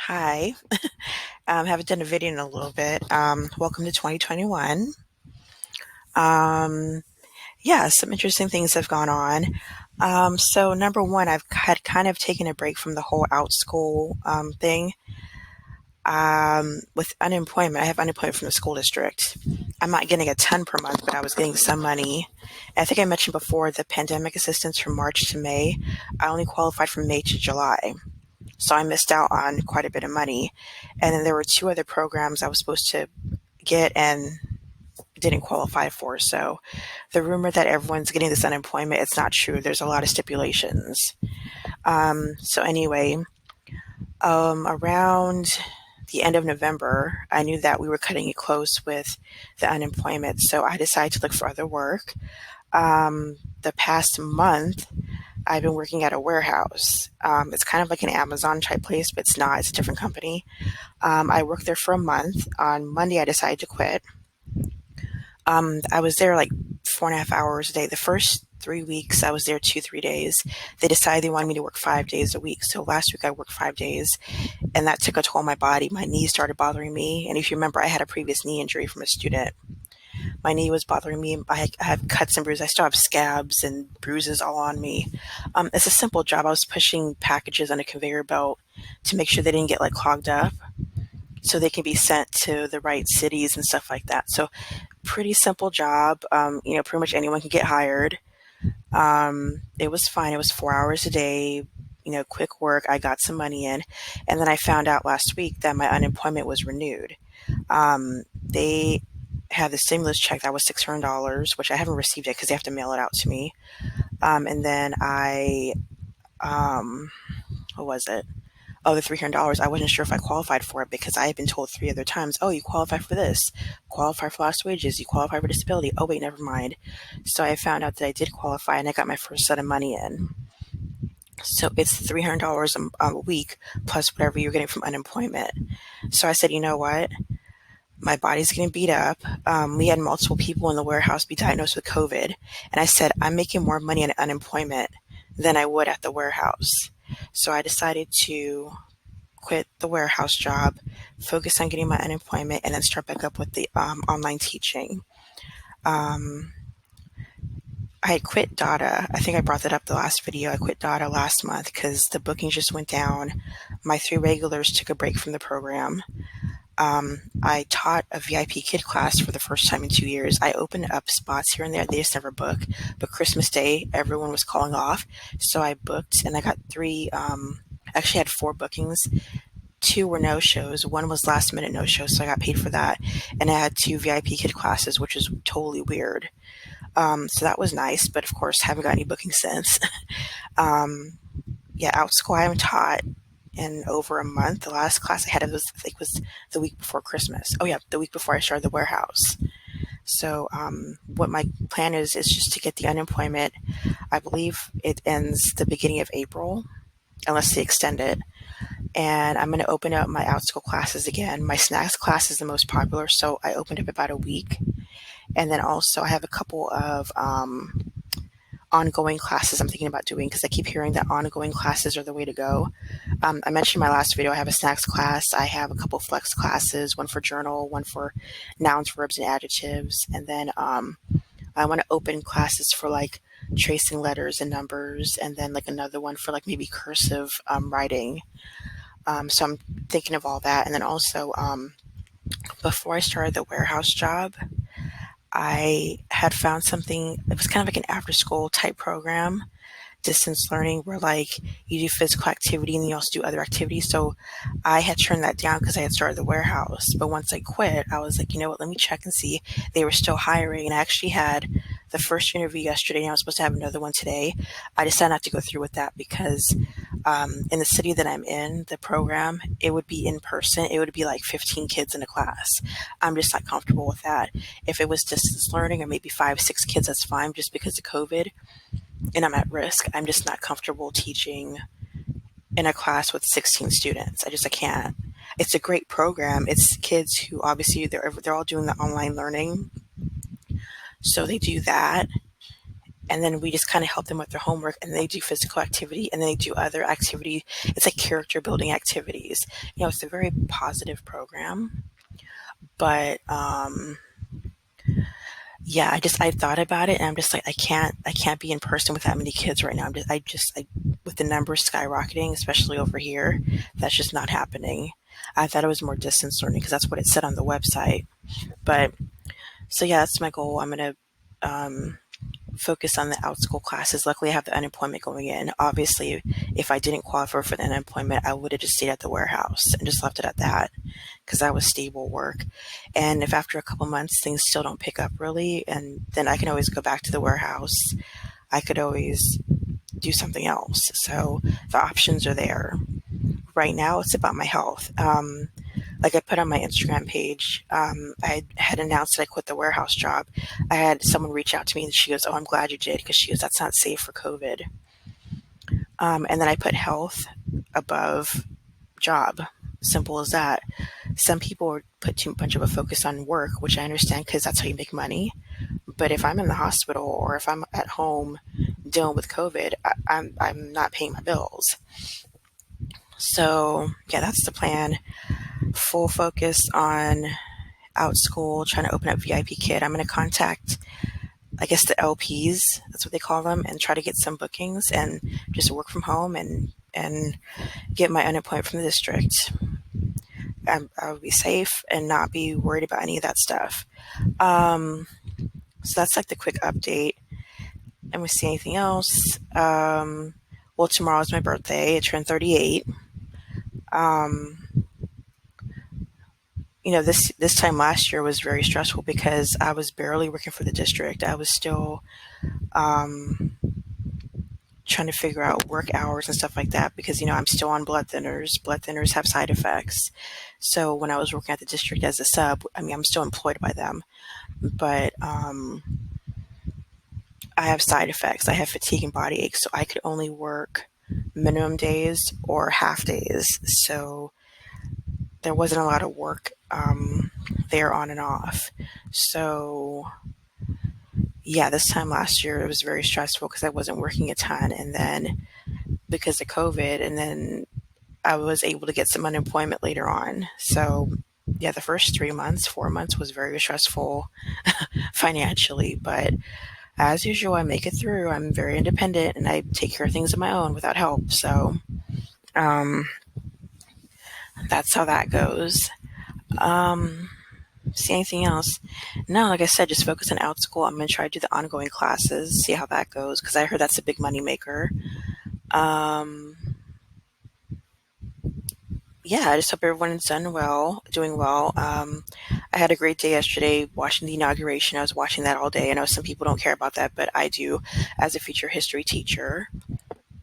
Hi. Haven't done a video in a little bit. Welcome to 2021. Um, yeah, some interesting things have gone on. So number one, I've had kind of taken a break from the whole Outschool thing. With unemployment, I have unemployment from the school district. I'm not getting a ton per month, but I was getting some money. And I think I mentioned before the pandemic assistance from March to May. I only qualified from May to July. So I missed out on quite a bit of money. And then there were two other programs I was supposed to get and didn't qualify for. So the rumor that everyone's getting this unemployment, it's not true. There's a lot of stipulations. So anyway, around the end of November, I knew that we were cutting it close with the unemployment. So I decided to look for other work. The past month, I've been working at a warehouse. It's kind of like an Amazon type place, but it's not. It's a different company. I worked there for a month. On Monday, I decided to quit. I was there like 4.5 hours a day. The first 3 weeks, I was there 2, 3 days. They decided they wanted me to work 5 days a week. So last week, I worked 5 days, and that took a toll on my body. My knees started bothering me. And if you remember, I had a previous knee injury from a student. My knee was bothering me. I have cuts and bruises. I still have scabs and bruises all on me. It's a simple job. I was pushing packages on a conveyor belt to make sure they didn't get like clogged up so they can be sent to the right cities and stuff like that. So pretty simple job. Pretty much anyone can get hired. It was fine. It was 4 hours a day, quick work. I got some money in. And then I found out last week that my unemployment was renewed. They had the stimulus check that was $600, which I haven't received yet because they have to mail it out to me. And then what was it? Oh, the $300. I wasn't sure if I qualified for it because I had been told three other times, oh, you qualify for this, qualify for lost wages, you qualify for disability. Oh, wait, never mind. So I found out that I did qualify and I got my first set of money in. So it's $300 a week plus whatever you're getting from unemployment. So I said, you know what? My body's getting beat up. We had multiple people in the warehouse be diagnosed with COVID. And I said, I'm making more money in unemployment than I would at the warehouse. So I decided to quit the warehouse job, focus on getting my unemployment, and then start back up with the online teaching. Um, I had quit Data. I think I brought that up the last video. I quit Data last month because the bookings just went down. My three regulars took a break from the program. I taught a VIP kid class for the first time in 2 years. I opened up spots here and there. They just never book. But Christmas Day, everyone was calling off. So I booked and I got three, actually had four bookings. Two were no-shows. One was last-minute no-show, so I got paid for that. And I had two VIP kid classes, which is totally weird. So that was nice, but of course, haven't got any bookings since. um, yeah, Outschool I haven't taught in over a month. The last class I had I think was the week before Christmas. Oh yeah, the week before I started the warehouse. So what my plan is just to get the unemployment. I believe it ends the beginning of April, unless they extend it. And I'm going to open up my Outschool classes again. My snacks class is the most popular, so I opened up about a week. And then also I have a couple of ongoing classes I'm thinking about doing because I keep hearing that ongoing classes are the way to go. I mentioned in my last video, I have a snacks class. I have a couple flex classes, one for journal, one for nouns, verbs, and adjectives. And then I want to open classes for like tracing letters and numbers, and then like another one for like maybe cursive writing. So I'm thinking of all that. And then also, before I started the warehouse job, I had found something, it was kind of like an after school type program, distance learning, where like you do physical activity and you also do other activities. So I had turned that down because I had started the warehouse. But once I quit, I was like, you know what, let me check and see. They were still hiring. And I actually had the first interview yesterday and I was supposed to have another one today. I decided not to go through with that because in the city that I'm in, the program, it would be in person. It would be like 15 kids in a class. I'm just not comfortable with that. If it was distance learning or maybe 5, 6 kids, that's fine. Just because of COVID and I'm at risk, I'm just not comfortable teaching in a class with 16 students. I can't. It's a great program. It's kids who obviously they're all doing the online learning. So they do that. and then we just kind of help them with their homework, and they do physical activity, and then they do other activity. It's like character building activities. It's a very positive program, but yeah, I thought about it, and I'm just like, I can't be in person with that many kids right now. With the numbers skyrocketing, especially over here, that's just not happening. I thought it was more distance learning because that's what it said on the website. But so yeah, that's my goal. I'm gonna um, focus on the Outschool classes. Luckily, I have the unemployment going in. Obviously, if I didn't qualify for the unemployment, I would have just stayed at the warehouse and just left it at that because that was stable work. And if after a couple months things still don't pick up really, and then I can always go back to the warehouse. I could always do something else. So the options are there. Right now, it's about my health. Like I put on my Instagram page, I had announced that I quit the warehouse job. I had someone reach out to me and she goes, "Oh, I'm glad you did," because she goes, "That's not safe for COVID." And then I put health above job. Simple as that. Some people put too much of a focus on work, which I understand because that's how you make money. But if I'm in the hospital or if I'm at home dealing with COVID, I'm not paying my bills. So yeah, that's the plan. Full focus on Outschool, trying to open up VIP Kid. I'm going to contact, I guess, the LPs, that's what they call them, and try to get some bookings and just work from home and get my unemployment from the district. I would be safe and not be worried about any of that stuff. Um, so that's like the quick update. And we see anything else? Well, tomorrow's my birthday. I turned 38. Um, this time last year was very stressful because I was barely working for the district. I was still um, trying to figure out work hours and stuff like that because I'm still on blood thinners. Blood thinners have side effects. So when I was working at the district as a sub, I mean, I'm still employed by them, but I have side effects. I have fatigue and body aches, so I could only work minimum days or half days. So there wasn't a lot of work there on and off. So yeah, this time last year it was very stressful because I wasn't working a ton, and then because of COVID, and then I was able to get some unemployment later on. So yeah, the first 3 months, 4 months was very stressful financially, but as usual, I make it through. I'm very independent and I take care of things on my own without help. So um, that's how that goes. Um, See anything else? No, like I said, just focus on Outschool. I'm going to try to do the ongoing classes, see how that goes, because I heard that's a big money maker. Um, yeah, I just hope everyone's doing well. I had a great day yesterday watching the inauguration. I was watching that all day. I know some people don't care about that, but I do. As a future history teacher,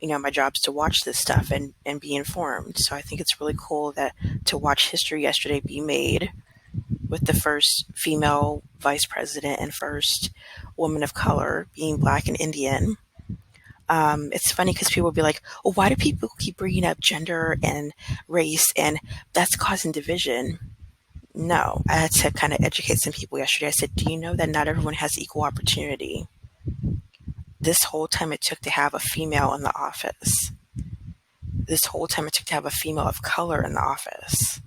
my job is to watch this stuff and be informed. So I think it's really cool that to watch history yesterday be made with the first female vice president and first woman of color being Black and Indian. It's funny because people will be like, "Oh, why do people keep bringing up gender and race and that's causing division?" No, I had to kind of educate some people yesterday. I said, "Do you know that not everyone has equal opportunity? This whole time it took to have a female in the office. This whole time it took to have a female of color in the office.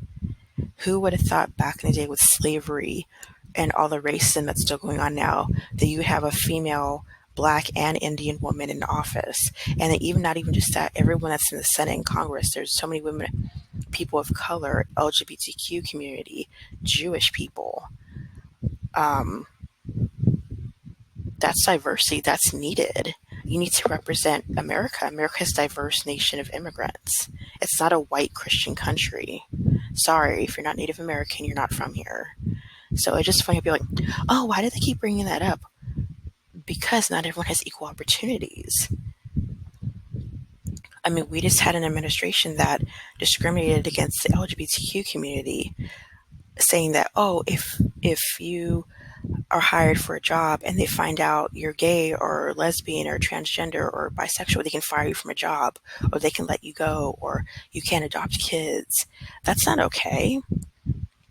Who would have thought back in the day with slavery and all the racism that's still going on now that you would have a female Black and Indian woman in office? And even not even just that, everyone that's in the Senate and Congress, there's so many women, people of color, LGBTQ community, Jewish people. Um, that's diversity that's needed. You need to represent America. America's a diverse nation of immigrants. It's not a white Christian country. Sorry, if you're not Native American, you're not from here. So it's just funny to be like, oh, why do they keep bringing that up? Because not everyone has equal opportunities. I mean, we just had an administration that discriminated against the LGBTQ community, saying that, oh, if you are hired for a job and they find out you're gay or lesbian or transgender or bisexual, they can fire you from a job or they can let you go or you can't adopt kids. That's not okay.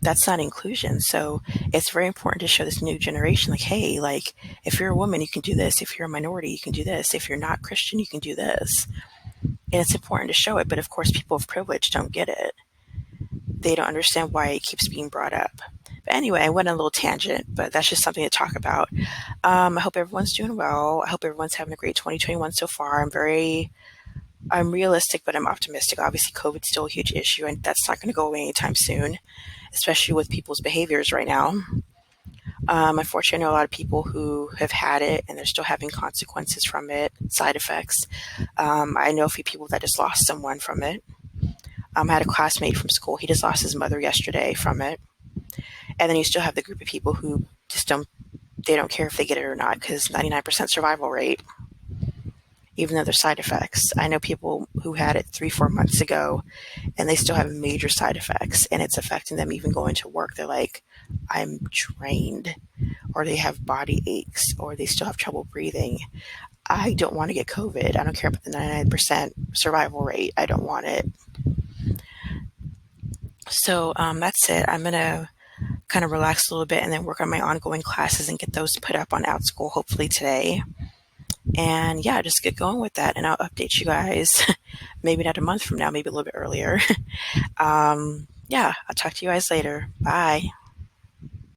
That's not inclusion. So it's very important to show this new generation, like, hey, like, if you're a woman, you can do this. If you're a minority, you can do this. If you're not Christian, you can do this. And it's important to show it. But of course, people of privilege don't get it. They don't understand why it keeps being brought up. But anyway, I went on a little tangent, but that's just something to talk about. I hope everyone's doing well. I hope everyone's having a great 2021 so far. I'm realistic, but I'm optimistic. Obviously, COVID's still a huge issue, and that's not going to go away anytime soon, especially with people's behaviors right now. Unfortunately, I know a lot of people who have had it and they're still having consequences from it, side effects. I know a few people that just lost someone from it. I had a classmate from school. He just lost his mother yesterday from it. And then you still have the group of people who just they don't care if they get it or not because 99% survival rate, even though there's side effects. I know people who had it 3-4 months ago and they still have major side effects and it's affecting them even going to work. They're like, I'm drained, or they have body aches, or they still have trouble breathing. I don't want to get COVID. I don't care about the 99% survival rate. I don't want it. So that's it. I'm going to kind of relax a little bit and then work on my ongoing classes and get those put up on Outschool hopefully today. And yeah, just get going with that. And I'll update you guys maybe not a month from now, maybe a little bit earlier. Yeah, I'll talk to you guys later. Bye.